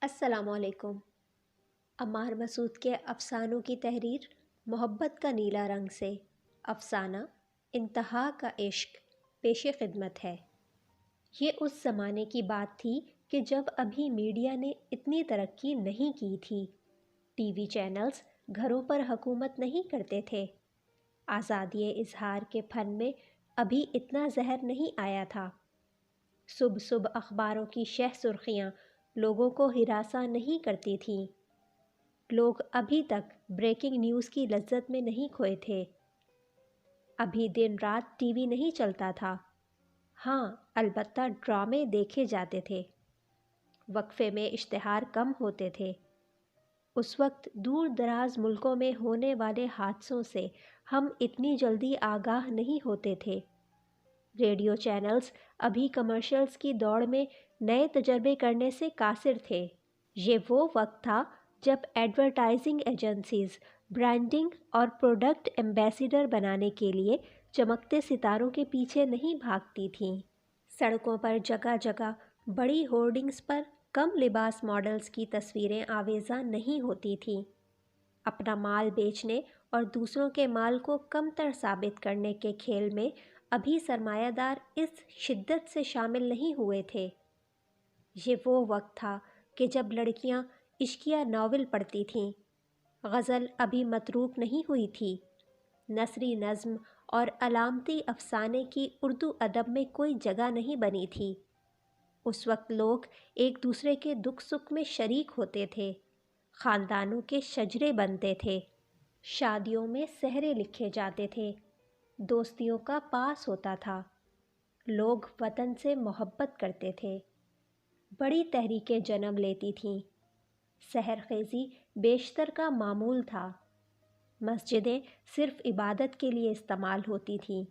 السلام علیکم۔ عمار مسعود کے افسانوں کی تحریر محبت کا نیلا رنگ سے افسانہ انتہا کا عشق پیش خدمت ہے۔ یہ اس زمانے کی بات تھی کہ جب ابھی میڈیا نے اتنی ترقی نہیں کی تھی۔ ٹی وی چینلز گھروں پر حکومت نہیں کرتے تھے۔ آزادی اظہار کے فن میں ابھی اتنا زہر نہیں آیا تھا۔ صبح صبح اخباروں کی شہ سرخیاں لوگوں کو ہراساں نہیں کرتی تھیں۔ لوگ ابھی تک بریکنگ نیوز کی لذت میں نہیں کھوئے تھے۔ ابھی دن رات ٹی وی نہیں چلتا تھا۔ ہاں، البتہ ڈرامے دیکھے جاتے تھے۔ وقفے میں اشتہار کم ہوتے تھے۔ اس وقت دور دراز ملکوں میں ہونے والے حادثوں سے ہم اتنی جلدی آگاہ نہیں ہوتے تھے۔ ریڈیو چینلز ابھی کمرشلز کی دوڑ میں نئے تجربے کرنے سے قاصر تھے۔ یہ وہ وقت تھا جب ایڈورٹائزنگ ایجنسیز برانڈنگ اور پروڈکٹ ایمبیسیڈر بنانے کے لیے چمکتے ستاروں کے پیچھے نہیں بھاگتی تھیں۔ سڑکوں پر جگہ جگہ بڑی ہورڈنگز پر کم لباس ماڈلز کی تصویریں آویزاں نہیں ہوتی تھیں۔ اپنا مال بیچنے اور دوسروں کے مال کو کمتر ثابت کرنے کے کھیل میں ابھی سرمایہ دار اس شدت سے شامل نہیں ہوئے تھے۔ یہ وہ وقت تھا کہ جب لڑکیاں عشقیہ ناول پڑھتی تھیں۔ غزل ابھی متروک نہیں ہوئی تھی۔ نثری نظم اور علامتی افسانے کی اردو ادب میں کوئی جگہ نہیں بنی تھی۔ اس وقت لوگ ایک دوسرے کے دکھ سکھ میں شریک ہوتے تھے۔ خاندانوں کے شجرے بنتے تھے۔ شادیوں میں سہرے لکھے جاتے تھے۔ دوستیوں کا پاس ہوتا تھا۔ لوگ وطن سے محبت کرتے تھے۔ بڑی تحریکیں جنم لیتی تھیں۔ سحر خیزی بیشتر کا معمول تھا۔ مسجدیں صرف عبادت کے لیے استعمال ہوتی تھیں۔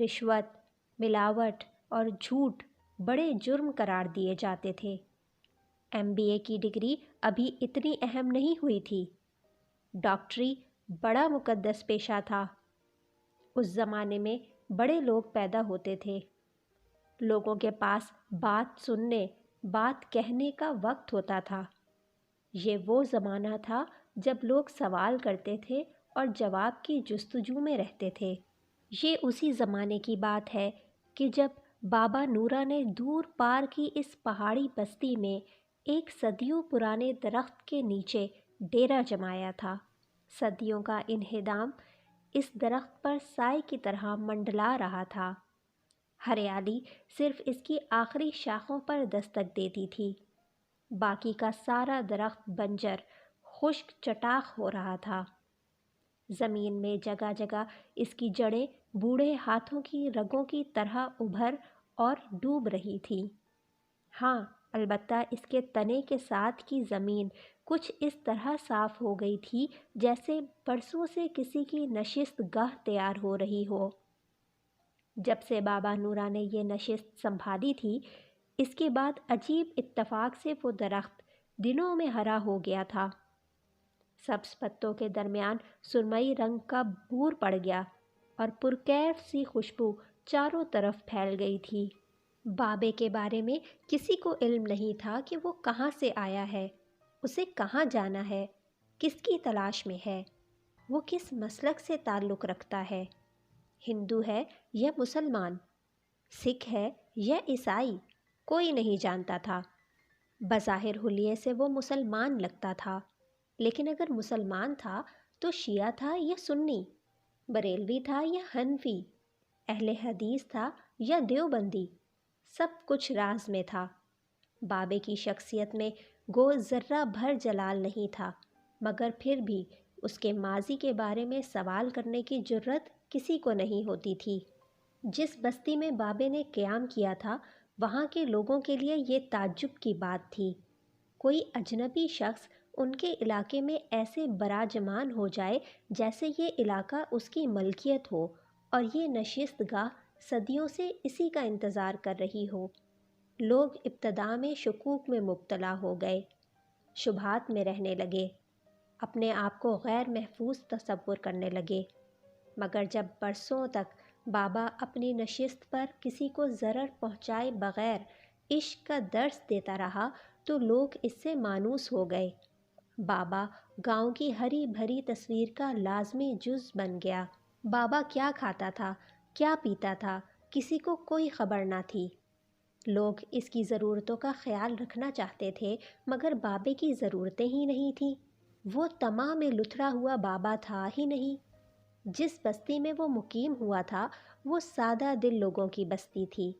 رشوت، ملاوٹ اور جھوٹ بڑے جرم قرار دیے جاتے تھے۔ MBA کی ڈگری ابھی اتنی اہم نہیں ہوئی تھی۔ ڈاکٹری بڑا مقدس پیشہ تھا۔ اس زمانے میں بڑے لوگ پیدا ہوتے تھے۔ لوگوں کے پاس بات سننے، بات کہنے کا وقت ہوتا تھا۔ یہ وہ زمانہ تھا جب لوگ سوال کرتے تھے اور جواب کی جستجو میں رہتے تھے۔ یہ اسی زمانے کی بات ہے کہ جب بابا نورا نے دور پار کی اس پہاڑی بستی میں ایک صدیوں پرانے درخت کے نیچے ڈیرا جمایا تھا۔ صدیوں کا انہدام اس درخت پر سائے کی طرح منڈلا رہا تھا۔ ہریالی صرف اس کی آخری شاخوں پر دستک دیتی تھی۔ باقی کا سارا درخت بنجر، خشک چٹاخ ہو رہا تھا۔ زمین میں جگہ جگہ اس کی جڑیں بوڑھے ہاتھوں کی رگوں کی طرح ابھر اور ڈوب رہی تھیں۔ ہاں، البتہ اس کے تنے کے ساتھ کی زمین کچھ اس طرح صاف ہو گئی تھی جیسے برسوں سے کسی کی نشست گاہ تیار ہو رہی ہو۔ جب سے بابا نورا نے یہ نشست سنبھالی تھی، اس کے بعد عجیب اتفاق سے وہ درخت دنوں میں ہرا ہو گیا تھا۔ سبز پتوں کے درمیان سرمئی رنگ کا بور پڑ گیا اور پرکیف سی خوشبو چاروں طرف پھیل گئی تھی۔ بابے کے بارے میں کسی کو علم نہیں تھا کہ وہ کہاں سے آیا ہے، اسے کہاں جانا ہے، کس کی تلاش میں ہے، وہ کس مسلک سے تعلق رکھتا ہے، ہندو ہے یا مسلمان، سکھ ہے یا عیسائی، کوئی نہیں جانتا تھا۔ بظاہر حلیے سے وہ مسلمان لگتا تھا، لیکن اگر مسلمان تھا تو شیعہ تھا یا سنی، بریلوی تھا یا حنفی، اہل حدیث تھا یا دیوبندی، سب کچھ راز میں تھا۔ بابے کی شخصیت میں گو ذرہ بھر جلال نہیں تھا، مگر پھر بھی اس کے ماضی کے بارے میں سوال کرنے کی جرت کسی کو نہیں ہوتی تھی۔ جس بستی میں بابے نے قیام کیا تھا، وہاں کے لوگوں کے لیے یہ تعجب کی بات تھی۔ کوئی اجنبی شخص ان کے علاقے میں ایسے براجمان ہو جائے جیسے یہ علاقہ اس کی ملکیت ہو اور یہ نشست گاہ صدیوں سے اسی کا انتظار کر رہی ہو۔ لوگ ابتدا میں شکوک میں مبتلا ہو گئے، شبہات میں رہنے لگے، اپنے آپ کو غیر محفوظ تصور کرنے لگے۔ مگر جب برسوں تک بابا اپنی نشست پر کسی کو ضرر پہنچائے بغیر عشق کا درس دیتا رہا تو لوگ اس سے مانوس ہو گئے۔ بابا گاؤں کی ہری بھری تصویر کا لازمی جز بن گیا۔ بابا کیا کھاتا تھا، کیا پیتا تھا، کسی کو کوئی خبر نہ تھی۔ لوگ اس کی ضرورتوں کا خیال رکھنا چاہتے تھے، مگر بابے کی ضرورتیں ہی نہیں تھیں۔ وہ تمام میں لتھڑا ہوا بابا تھا ہی نہیں۔ جس بستی میں وہ مقیم ہوا تھا وہ سادہ دل لوگوں کی بستی تھی۔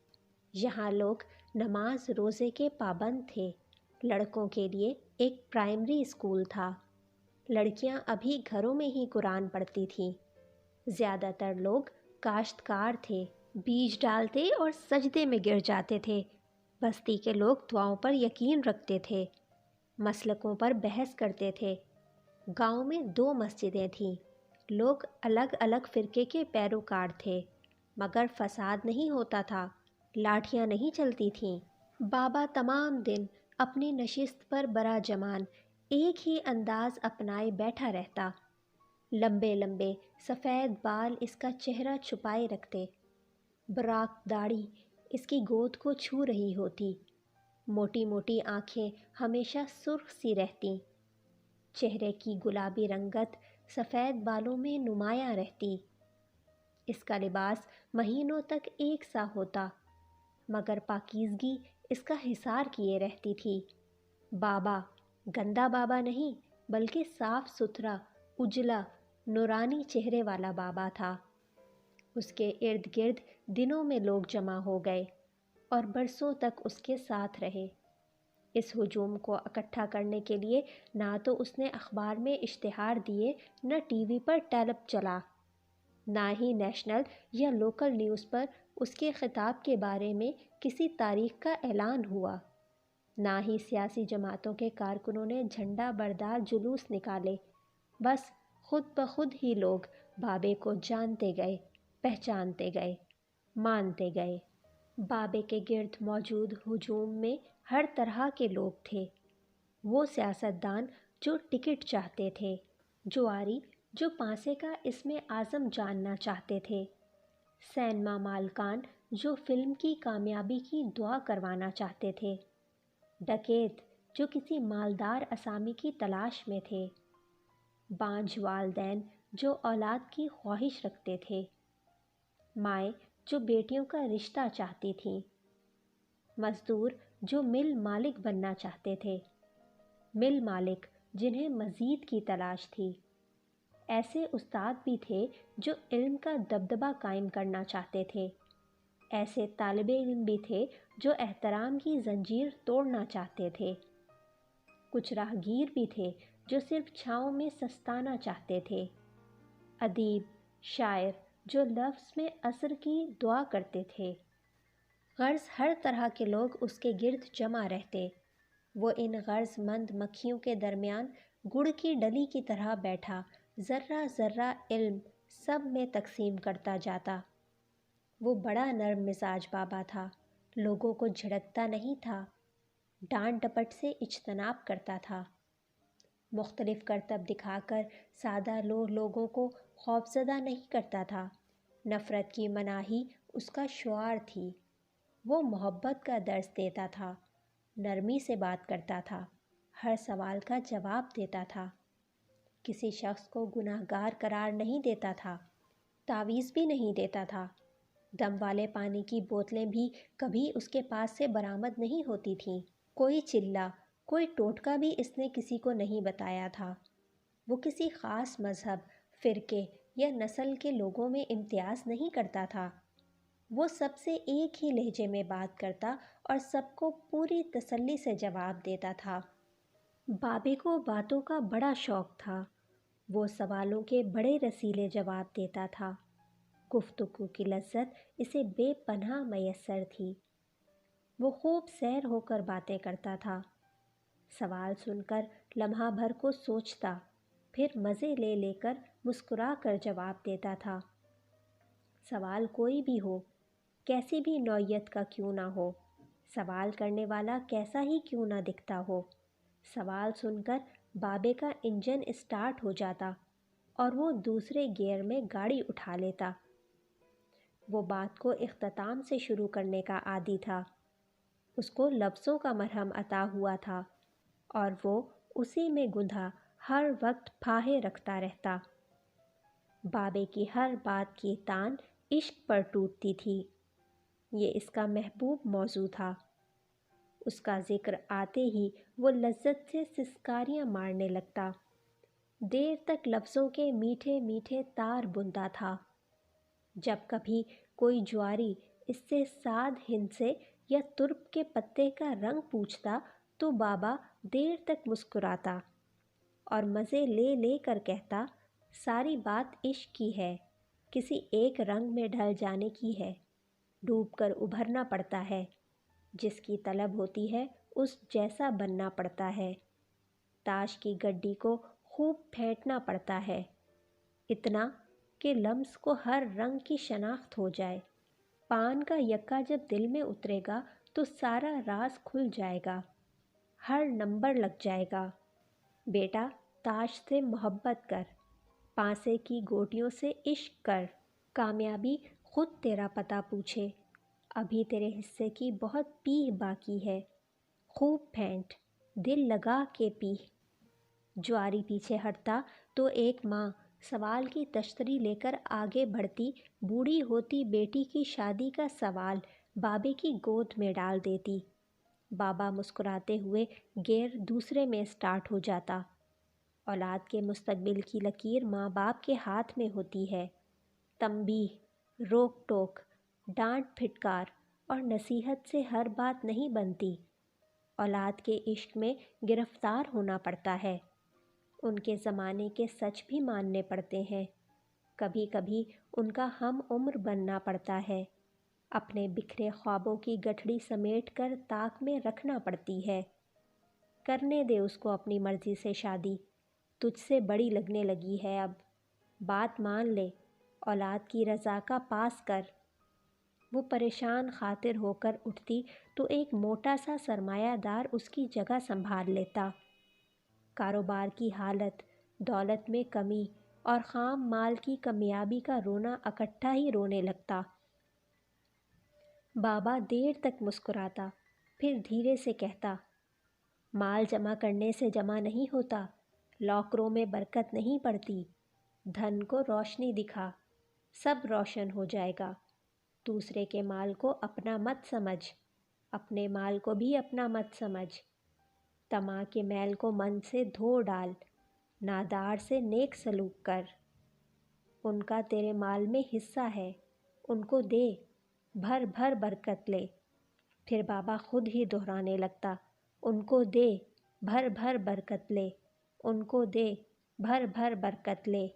یہاں لوگ نماز روزے کے پابند تھے۔ لڑکوں کے لیے ایک پرائمری اسکول تھا۔ لڑکیاں ابھی گھروں میں ہی قرآن پڑھتی تھیں۔ زیادہ تر لوگ کاشتکار تھے، بیج ڈالتے اور سجدے میں گر جاتے تھے۔ بستی کے لوگ دعاؤں پر یقین رکھتے تھے، مسلکوں پر بحث کرتے تھے۔ گاؤں میں 2 مسجدیں تھیں۔ لوگ الگ الگ فرقے کے پیروکار تھے، مگر فساد نہیں ہوتا تھا، لاٹھیاں نہیں چلتی تھیں۔ بابا تمام دن اپنی نشست پر براجمان ایک ہی انداز اپنائے بیٹھا رہتا۔ لمبے لمبے سفید بال اس کا چہرہ چھپائے رکھتے، براق داڑھی اس کی گود کو چھو رہی ہوتی، موٹی موٹی آنکھیں ہمیشہ سرخ سی رہتیں، چہرے کی گلابی رنگت سفید بالوں میں نمایاں رہتی۔ اس کا لباس مہینوں تک ایک سا ہوتا، مگر پاکیزگی اس کا حصار کیے رہتی تھی۔ بابا گندا بابا نہیں، بلکہ صاف ستھرا، اجلا، نورانی چہرے والا بابا تھا۔ اس کے ارد گرد دنوں میں لوگ جمع ہو گئے اور برسوں تک اس کے ساتھ رہے۔ اس ہجوم کو اکٹھا کرنے کے لیے نہ تو اس نے اخبار میں اشتہار دیے، نہ ٹی وی پر ٹیلپ چلا، نہ ہی نیشنل یا لوکل نیوز پر اس کے خطاب کے بارے میں کسی تاریخ کا اعلان ہوا، نہ ہی سیاسی جماعتوں کے کارکنوں نے جھنڈا بردار جلوس نکالے۔ بس خود بخود ہی لوگ بابے کو جانتے گئے، پہچانتے گئے، مانتے گئے۔ بابے کے گرد موجود ہجوم میں ہر طرح کے لوگ تھے۔ وہ سیاستدان جو ٹکٹ چاہتے تھے، جواری جو پانسے کا اسم اعظم جاننا چاہتے تھے، سینما مالکان جو فلم کی کامیابی کی دعا کروانا چاہتے تھے، ڈکیت جو کسی مالدار اسامی کی تلاش میں تھے، بانجھ والدین جو اولاد کی خواہش رکھتے تھے، مائیں جو بیٹیوں کا رشتہ چاہتی تھیں، مزدور جو مل مالک بننا چاہتے تھے، مل مالک جنہیں مزید کی تلاش تھی۔ ایسے استاد بھی تھے جو علم کا دبدبہ قائم کرنا چاہتے تھے، ایسے طالب علم بھی تھے جو احترام کی زنجیر توڑنا چاہتے تھے، کچھ راہگیر بھی تھے جو صرف چھاؤں میں سستانا چاہتے تھے، ادیب، شاعر جو لفظ میں عصر کی دعا کرتے تھے۔ غرض ہر طرح کے لوگ اس کے گرد جمع رہتے۔ وہ ان غرض مند مکھیوں کے درمیان گڑ کی ڈلی کی طرح بیٹھا ذرہ ذرہ علم سب میں تقسیم کرتا جاتا۔ وہ بڑا نرم مزاج بابا تھا، لوگوں کو جھڑکتا نہیں تھا، ڈانٹ ڈپٹ سے اجتناب کرتا تھا، مختلف کرتب دکھا کر سادہ لوگوں کو خوفزدہ نہیں کرتا تھا۔ نفرت کی مناہی اس کا شعار تھی۔ وہ محبت کا درس دیتا تھا، نرمی سے بات کرتا تھا، ہر سوال کا جواب دیتا تھا، کسی شخص کو گناہ گار قرار نہیں دیتا تھا، تعویذ بھی نہیں دیتا تھا۔ دم والے پانی کی بوتلیں بھی کبھی اس کے پاس سے برآمد نہیں ہوتی تھیں۔ کوئی چلہ، کوئی ٹوٹکا بھی اس نے کسی کو نہیں بتایا تھا۔ وہ کسی خاص مذہب، فرقے یا نسل کے لوگوں میں امتیاز نہیں کرتا تھا۔ وہ سب سے ایک ہی لہجے میں بات کرتا اور سب کو پوری تسلی سے جواب دیتا تھا۔ بابے کو باتوں کا بڑا شوق تھا۔ وہ سوالوں کے بڑے رسیلے جواب دیتا تھا۔ گفتگو کی لذت اسے بے پناہ میسر تھی۔ وہ خوب سیر ہو کر باتیں کرتا تھا۔ سوال سن کر لمحہ بھر کو سوچتا، پھر مزے لے لے کر مسکرا کر جواب دیتا تھا۔ سوال کوئی بھی ہو، کیسی بھی نوعیت کا کیوں نہ ہو، سوال کرنے والا کیسا ہی کیوں نہ دکھتا ہو، سوال سن کر بابے کا انجن اسٹارٹ ہو جاتا اور وہ دوسرے گیئر میں گاڑی اٹھا لیتا۔ وہ بات کو اختتام سے شروع کرنے کا عادی تھا۔ اس کو لفظوں کا مرہم عطا ہوا تھا اور وہ اسی میں گندھا ہر وقت پھاہے رکھتا رہتا۔ بابے کی ہر بات کی تان عشق پر ٹوٹتی تھی۔ یہ اس کا محبوب موضوع تھا۔ اس کا ذکر آتے ہی وہ لذت سے سسکاریاں مارنے لگتا، دیر تک لفظوں کے میٹھے میٹھے تار بنتا تھا۔ جب کبھی کوئی جواری اس سے ساد ہندسے یا ترپ کے پتے کا رنگ پوچھتا تو بابا دیر تک مسکراتا اور مزے لے لے کر کہتا، ساری بات عشق کی ہے، کسی ایک رنگ میں ڈھل جانے کی ہے، ڈوب کر ابھرنا پڑتا ہے، جس کی طلب ہوتی ہے اس جیسا بننا پڑتا ہے، تاش کی گڈی کو خوب پھینٹنا پڑتا ہے، اتنا کہ لمس کو ہر رنگ کی شناخت ہو جائے۔ پان کا یکا جب دل میں اترے گا تو سارا راز کھل جائے گا، ہر نمبر لگ جائے گا۔ بیٹا، تاش سے محبت کر، پانسے کی گوٹیوں سے عشق کر، کامیابی خود تیرا پتہ پوچھے، ابھی تیرے حصے کی بہت پیہ باقی ہے، خوب پھینٹ، دل لگا کے پیہ۔ جواری پیچھے ہٹتا تو ایک ماں سوال کی تشتری لے کر آگے بڑھتی، بوڑھی ہوتی بیٹی کی شادی کا سوال بابے کی گود میں ڈال دیتی۔ بابا مسکراتے ہوئے گیئر دوسرے میں اسٹارٹ ہو جاتا۔ اولاد کے مستقبل کی لکیر ماں باپ کے ہاتھ میں ہوتی ہے۔ تنبیہ، روک ٹوک، ڈانٹ پھٹکار اور نصیحت سے ہر بات نہیں بنتی۔ اولاد کے عشق میں گرفتار ہونا پڑتا ہے، ان کے زمانے کے سچ بھی ماننے پڑتے ہیں، کبھی کبھی ان کا ہم عمر بننا پڑتا ہے، اپنے بکھرے خوابوں کی گٹھڑی سمیٹ کر طاق میں رکھنا پڑتی ہے۔ کرنے دے اس کو اپنی مرضی سے شادی، تجھ سے بڑی لگنے لگی ہے اب، بات مان لے، اولاد کی رضا کا پاس کر۔ وہ پریشان خاطر ہو کر اٹھتی تو ایک موٹا سا سرمایہ دار اس کی جگہ سنبھال لیتا۔ کاروبار کی حالت، دولت میں کمی اور خام مال کی کمیابی کا رونا اکٹھا ہی رونے لگتا۔ بابا دیر تک مسکراتا، پھر دھیرے سے کہتا، مال جمع کرنے سے جمع نہیں ہوتا، لاکروں میں برکت نہیں پڑتی، دھن کو روشنی دکھا، سب روشن ہو جائے گا، دوسرے کے مال کو اپنا مت سمجھ، اپنے مال کو بھی اپنا مت سمجھ، طمع کے میل کو من سے دھو ڈال، نادار سے نیک سلوک کر، ان کا تیرے مال میں حصہ ہے، ان کو دے، بھر بھر برکت لے۔ پھر بابا خود ہی دہرانے لگتا، ان کو دے، بھر بھر برکت لے، ان کو دے، بھر بھر برکت لے۔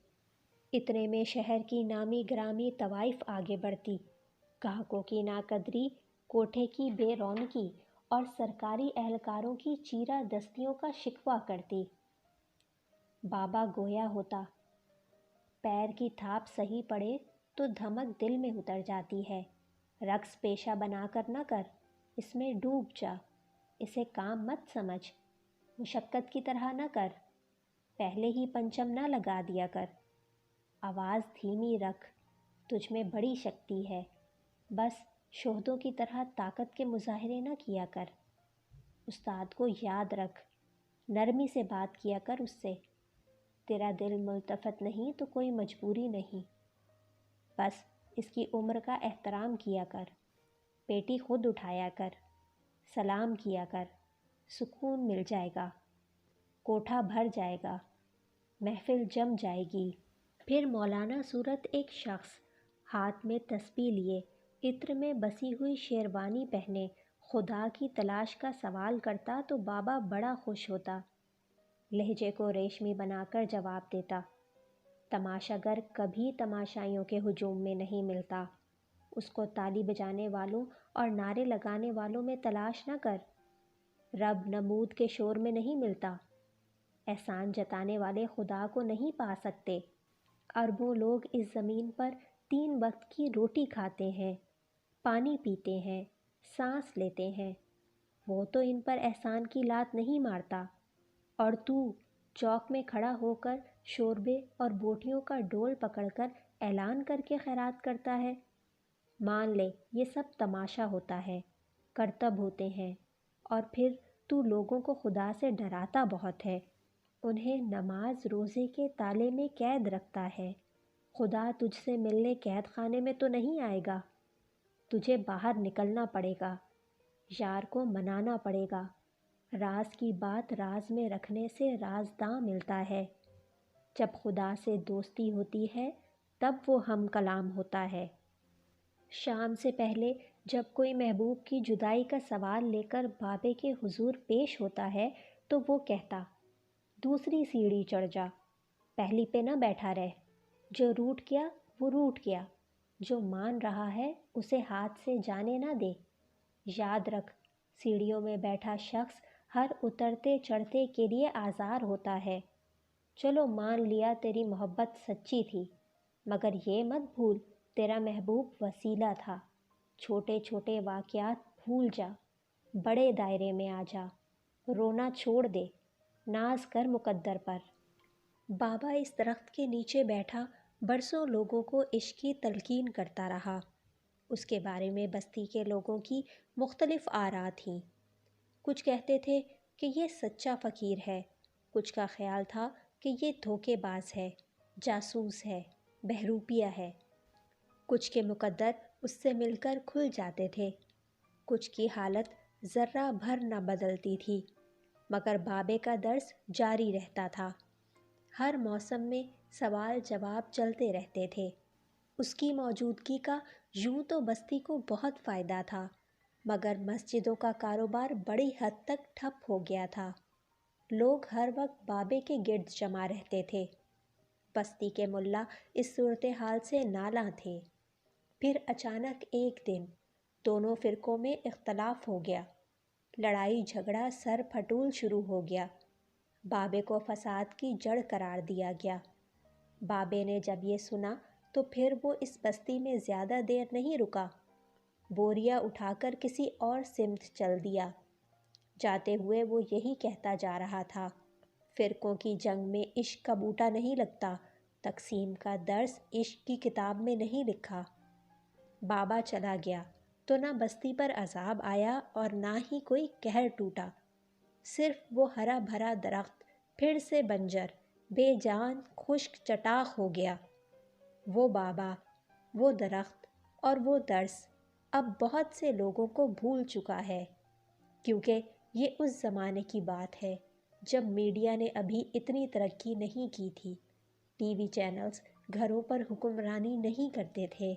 اتنے میں شہر کی نامی گرامی طوائف آگے بڑھتی، گاہکوں کی ناقدری، کوٹھے کی بے رونقی اور سرکاری اہلکاروں کی چیرہ دستیوں کا شکوہ کرتی۔ بابا گویا ہوتا، پیر کی تھاپ صحیح پڑے تو دھمک دل میں اتر جاتی ہے، رقص پیشہ بنا کر نہ کر، اس میں ڈوب جا، اسے کام مت سمجھ، مشقت کی طرح نہ کر، پہلے ہی پنچم نہ لگا دیا کر، آواز دھیمی رکھ، تجھ میں بڑی شکتی ہے، بس شہدوں کی طرح طاقت کے مظاہرے نہ کیا کر، استاد کو یاد رکھ، نرمی سے بات کیا کر اس سے، تیرا دل ملتفت نہیں تو کوئی مجبوری نہیں، بس اس کی عمر کا احترام کیا کر، پیٹی خود اٹھایا کر، سلام کیا کر، سکون مل جائے گا، کوٹھا بھر جائے گا، محفل جم جائے گی۔ پھر مولانا صورت ایک شخص ہاتھ میں تسبیح لیے، عطر میں بسی ہوئی شیروانی پہنے خدا کی تلاش کا سوال کرتا تو بابا بڑا خوش ہوتا، لہجے کو ریشمی بنا کر جواب دیتا، تماشا گر کبھی تماشائیوں کے ہجوم میں نہیں ملتا، اس کو تالی بجانے والوں اور نعرے لگانے والوں میں تلاش نہ کر، رب نمود کے شور میں نہیں ملتا، احسان جتانے والے خدا کو نہیں پا سکتے۔ اربوں لوگ اس زمین پر 3 وقت کی روٹی کھاتے ہیں، پانی پیتے ہیں، سانس لیتے ہیں، وہ تو ان پر احسان کی لات نہیں مارتا، اور تو چوک میں کھڑا ہو کر شوربے اور بوٹیوں کا ڈول پکڑ کر اعلان کر کے خیرات کرتا ہے۔ مان لے یہ سب تماشا ہوتا ہے، کرتب ہوتے ہیں، اور پھر تو لوگوں کو خدا سے ڈراتا بہت ہے، انہیں نماز روزے کے تالے میں قید رکھتا ہے۔ خدا تجھ سے ملنے قید خانے میں تو نہیں آئے گا، تجھے باہر نکلنا پڑے گا، یار کو منانا پڑے گا۔ راز کی بات راز میں رکھنے سے رازداں ملتا ہے۔ جب خدا سے دوستی ہوتی ہے تب وہ ہم کلام ہوتا ہے۔ شام سے پہلے جب کوئی محبوب کی جدائی کا سوال لے کر بابے کے حضور پیش ہوتا ہے تو وہ کہتا، دوسری سیڑھی چڑھ جا، پہلی پہ نہ بیٹھا رہ، جو روٹ گیا وہ روٹ گیا، جو مان رہا ہے اسے ہاتھ سے جانے نہ دے۔ یاد رکھ، سیڑھیوں میں بیٹھا شخص ہر اترتے چڑھتے کے لیے آزار ہوتا ہے۔ چلو مان لیا تیری محبت سچی تھی، مگر یہ مت بھول تیرا محبوب وسیلہ تھا۔ چھوٹے چھوٹے واقعات بھول جا، بڑے دائرے میں آ جا، رونا چھوڑ دے، ناز کر مقدر پر۔ بابا اس درخت کے نیچے بیٹھا برسوں لوگوں کو عشق کی تلقین کرتا رہا۔ اس کے بارے میں بستی کے لوگوں کی مختلف آراء تھیں۔ کچھ کہتے تھے کہ یہ سچا فقیر ہے، کچھ کا خیال تھا کہ یہ دھوکے باز ہے، جاسوس ہے، بہروپیہ ہے۔ کچھ کے مقدر اس سے مل کر کھل جاتے تھے، کچھ کی حالت ذرہ بھر نہ بدلتی تھی، مگر بابے کا درس جاری رہتا تھا۔ ہر موسم میں سوال جواب چلتے رہتے تھے۔ اس کی موجودگی کا یوں تو بستی کو بہت فائدہ تھا، مگر مسجدوں کا کاروبار بڑی حد تک ٹھپ ہو گیا تھا۔ لوگ ہر وقت بابے کے گرد جمع رہتے تھے۔ بستی کے ملا اس صورتحال سے نالاں تھے۔ پھر اچانک ایک دن دونوں فرقوں میں اختلاف ہو گیا، لڑائی جھگڑا سر پھٹول شروع ہو گیا۔ بابے کو فساد کی جڑ قرار دیا گیا۔ بابے نے جب یہ سنا تو پھر وہ اس بستی میں زیادہ دیر نہیں رکا، بوریا اٹھا کر کسی اور سمت چل دیا۔ جاتے ہوئے وہ یہی کہتا جا رہا تھا، فرقوں کی جنگ میں عشق کا بوٹا نہیں لگتا، تقسیم کا درس عشق کی کتاب میں نہیں لکھا۔ بابا چلا گیا تو نہ بستی پر عذاب آیا اور نہ ہی کوئی قہر ٹوٹا، صرف وہ ہرا بھرا درخت پھر سے بنجر، بے جان، خشک چٹاخ ہو گیا۔ وہ بابا، وہ درخت اور وہ درس اب بہت سے لوگوں کو بھول چکا ہے، کیونکہ یہ اس زمانے کی بات ہے جب میڈیا نے ابھی اتنی ترقی نہیں کی تھی، ٹی وی چینلز گھروں پر حکمرانی نہیں کرتے تھے۔